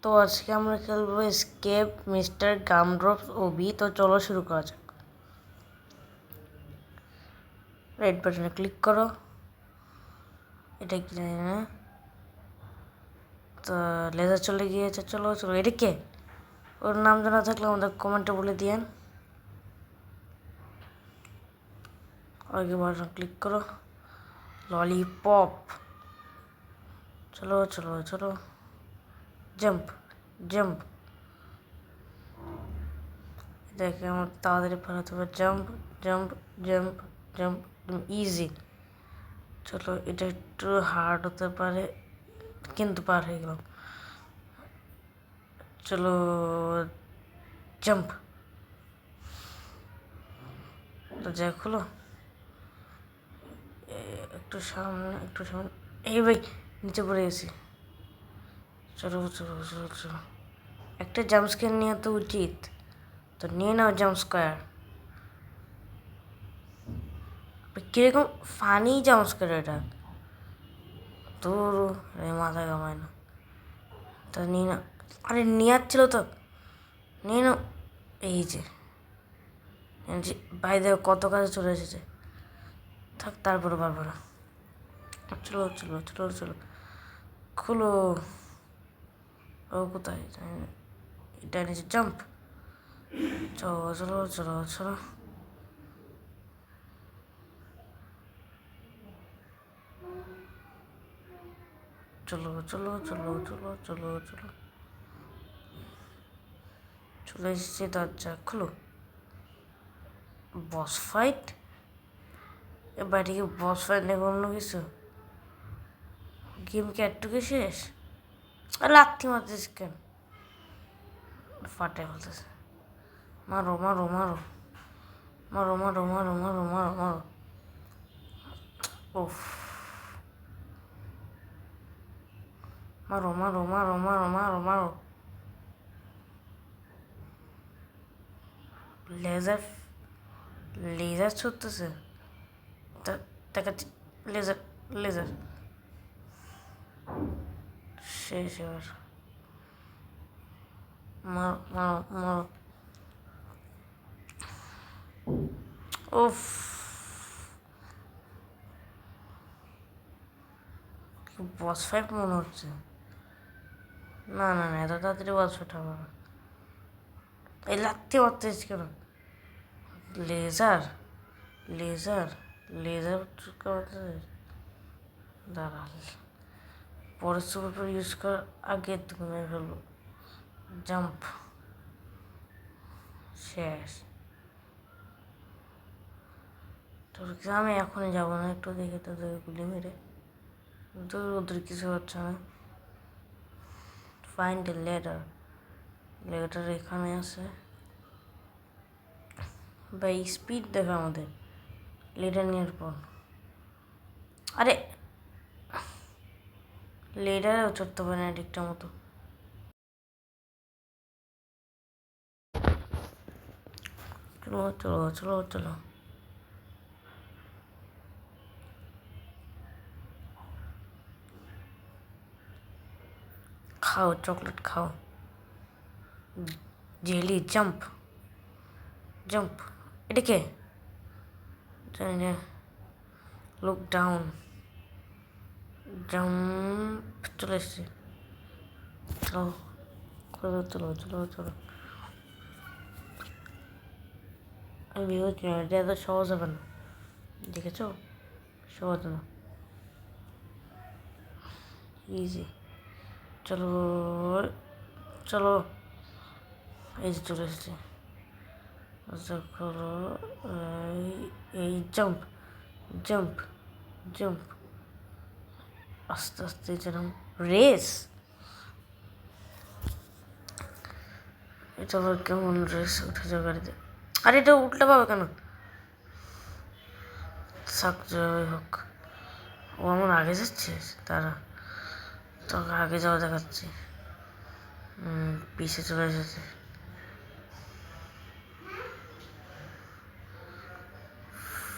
তো আজকে আমরা খেলবো এসকেপ মিস্টার গামড্রপস ওবি। তো চলো শুরু করা যাক। রেড বাটনে ক্লিক করো। এটা কি জানি না, তো লেজার চলে গিয়েছে। চলো চলো, এটা কে? ওর নাম জানা থাকলে আমাদের কমেন্টে বলে দিয়েন। আগে বাটন ক্লিক করো। ললিপপ। চলো চলো চলো, জাম্প জাম্প। এটাকে আমার তাড়াতাড়ি পালাতে হবে। Jump jump jump jump, easy. চলো, এটা একটু হার্ড হতে পারে, কিন্তু পার হয়ে গেলাম। চলো জাম্প। তো যা খুলো, একটু সামনে একটু সামনে। এই ভাই, নিচে পড়ে গেছি। চলো চলো চলো চলো, একটা জাম্প স্কেয়ার নেওয়া তো উচিত, তো নিয়ে নাও জাম্প স্কোয়ার। কিরকম ফানি জাম্প স্কোয়ার এটা, তোর মাথা কামায় না। তা নিয়ে না, আরে নেওয়ার ছিল তো, নিয়ে নাও। এই যে ভাই দেখো কত কাছে চলে এসেছে। থাক, তারপরে পারবো না। চলো চলো চলো চলো, খুলো। ও কোথায়? এটা নিচে জাম্প। চলো চলো চলো চলো, চলো চলো চলো চলো চলো চলো, চলে এসেছি। দরজা খুলো। বস ফাইট? এ বাড়িকে বস ফাইট নেই অন্য কিছু? গেম কি একটুকে শেষ? আর লাথি মারছিস কেন? ফাটাই বলতেছে। মারো মারো মারো মারো মারো মারো মারো মারো মারো। ওফ, মারো মারো মারো মারো মারো মারো। লেজার লেজার ছুটতেছে, দেখাচ্ছি। লেজার লেজার শেষ এবার। মারো মারো মারো। উফ, বস ফাইট মনে হচ্ছে। না না না, এত তাড়াতাড়ি বস ফাইট হবে না। এই লাথি মারতেছিস কেন? লেজার লেজার লেজার করতেছিস? দাঁড়াল, পরে সুপার ইউজ করার আগে তুমি মেরে ফেলবো। জাম্প শেষ। তোর আমি এখনই যাবো না, একটু দেখে তোদের গুলি মেরে। দূর, ওদের কিছু হচ্ছে না। Find a letter. লেটার এখানে আছে ভাই। স্পিড দেখো আমাদের লেটার নেওয়ার পর। আরে লেটারেও চড়তে পারে না ঠিকঠাক মতো। চলো চলো চলো চলো, খাও চকলেট খাও। Jelly jump jump. এটা কে জানি না। Look down jump. চলে এসছি। চলো চলো চলো চলো চলো। আমি বিপদ না, এটা এত সহজ হবে না, দেখেছো? সহজ না, ইজি। চলো চলো, এই যে চলে এসেছি। আচ্ছা করো, এই জাম্প জাম্প জাম্প। আস্তে আস্তে যেরকম রেস। এটা আবার কেমন রেস? উঠে যাও গাড়িতে। আরে এটা উল্টা পাবে কেন? থাক, যাই হোক। ও আমার আগে যাচ্ছে, তারা তোকে আগে যাওয়া দেখাচ্ছে। পিছে চলে এসেছে।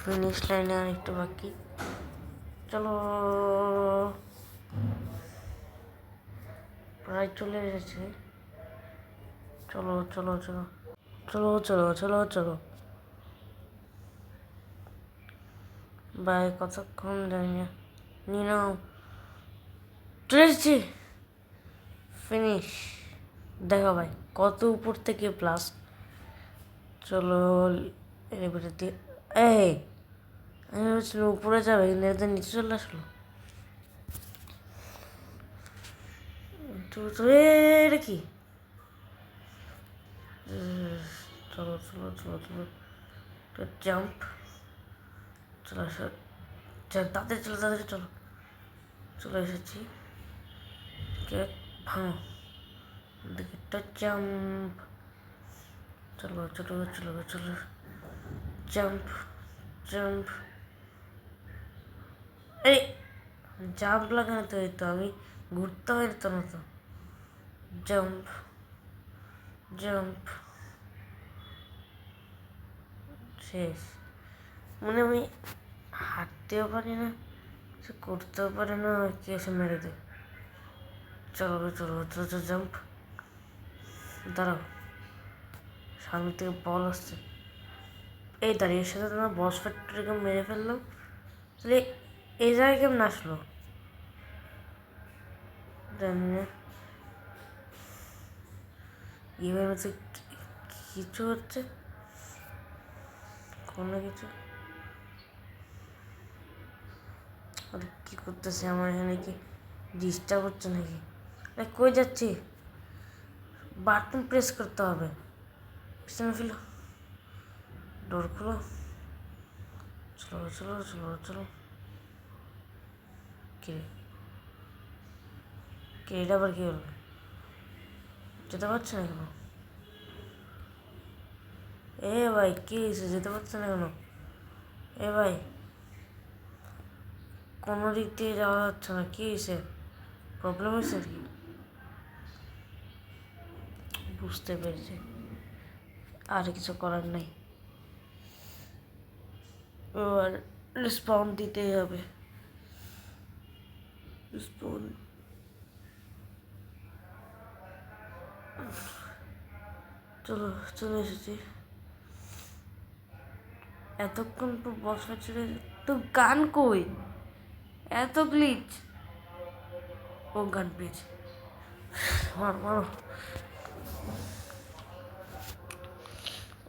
ফিনিশ লাইনে আর একটু বাকি। চলো প্রায় চলে এসেছে। চলো চলো চলো চলো চলো চলো চলো ভাই, কতক্ষণ জানি না। নিয়ে নাও, চলে এসেছি। ফিনিশ। দেখো ভাই, কত উপর থেকে প্লাস। চলো এলিভেটর দিয়ে। এই, আমি ভেবেছিলাম উপরে যাবে, কিন্তু এদের নিচে চলে আসলো। এটা কি? চলো চলো চলো চলো, জাম্প। চলো আসো, তাদের চলো, তাদের চলো। চলে এসেছি। কে ভাঙো, দিকে জাম্প। চলো চলো চলো চলো, জাম্প জাম্প। এই জাম্প লাগানো তো, এই তো আমি ঘুরতে পারতো না তো। Jump jump. শেষ। মানে আমি হাঁটতেও পারি না, কিছু করতেও পারি না, কে এসে মেরে দেয়। চলো চলো চলো চলো, জাম্প। দাঁড়াও, সামনে থেকে বল আসছে। এই দাঁড়িয়ে, এর সাথে তোমার বস ফ্যাক্টরিকে মেরে ফেললাম। তাহলে এই জায়গায় কেমন আসলো জানি না। গেমের মধ্যে কিছু হচ্ছে, কোনো কিছু। আরে কী করতেছে আমার এখানে? কি ডিস্টার্ব হচ্ছে নাকি? আরে কই যাচ্ছি? বাটন প্রেস করতে হবে। পিছনে ফেলো, ডোর খুলো। চলো চলো চলো চলো। কে কে এটা আবার কি হলো? যেতে পারছে না কেন? এ ভাই, কি হয়েছে? যেতে পারছে না কেন? এ ভাই, কোনো দিক দিয়ে যাওয়া যাচ্ছে না, কি হয়েছে? প্রবলেম হয়েছে আর কি? বুঝতে পেরেছি, আর কিছু করার নেই। এবার রেসপন্ড দিতেই হবে। রেসপন্ড। চলো, চলে এসেছি। এতক্ষণ তো বস ছিল, তো গান কই? এত গ্লিচ। ও গান পেয়েছে, মারো মারো।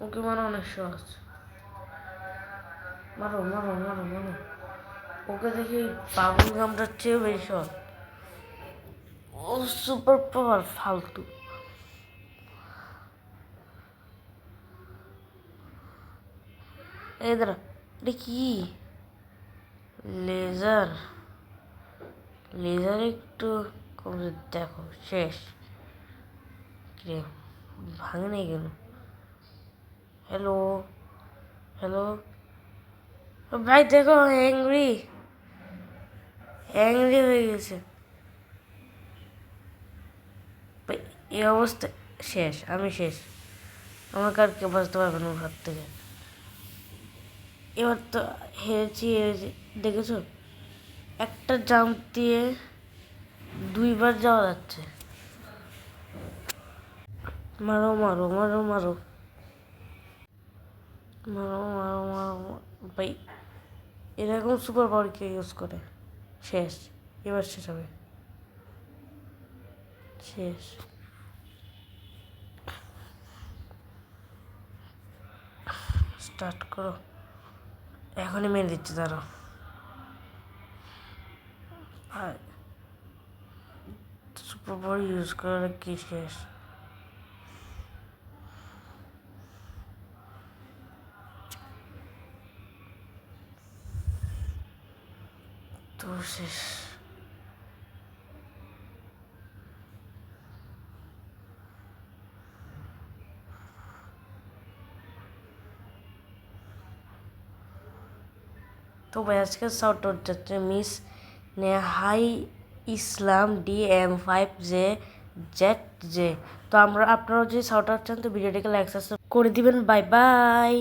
ওকে মারো, অনেক সহজ। মারো মারো মারো মারো। ওকে দেখি পাগল গামটার চেয়েও বেশি সহজ। ও সুপার পাওয়ার ফালতু। এই দাঁড়া, এটা কি? লেজার। লেজার একটু কমে, দেখো শেষ। রে, ভাঙে নেই কেন? হ্যালো হ্যালো ভাই, দেখো অ্যাংরি, অ্যাংরি হয়ে গেছে ভাই। এই অবস্থা শেষ, আমি শেষ। আমাকে আর কেউ বাঁচতে পারবে না ওর হাত থেকে। এবার তো হেরেছি হেরেছি, দেখেছো? একটা জাম্প দিয়ে দুইবার যাওয়া যাচ্ছে। মারো মারো মারো মারো মারো মারো মারো ভাই। এরকম সুপার পাওয়ার কে ইউজ করে? শেষ, এবার শেষ হবে। শেষ। স্টার্ট করো, এখনই মেরে দিচ্ছি, দাঁড়াও। আর সুপার পাওয়ার ইউজ করার কি শেষ? তো শেষ। তো ভাই, আজকের শর্ট আউট যাচ্ছে মিস নেহাই ইসলাম DM5JZJ। তো আপনারাও যদি শর্ট আউট চান তো ভিডিওটিকে লাইক সাবস্ক্রাইব করে দিবেন। Bye bye.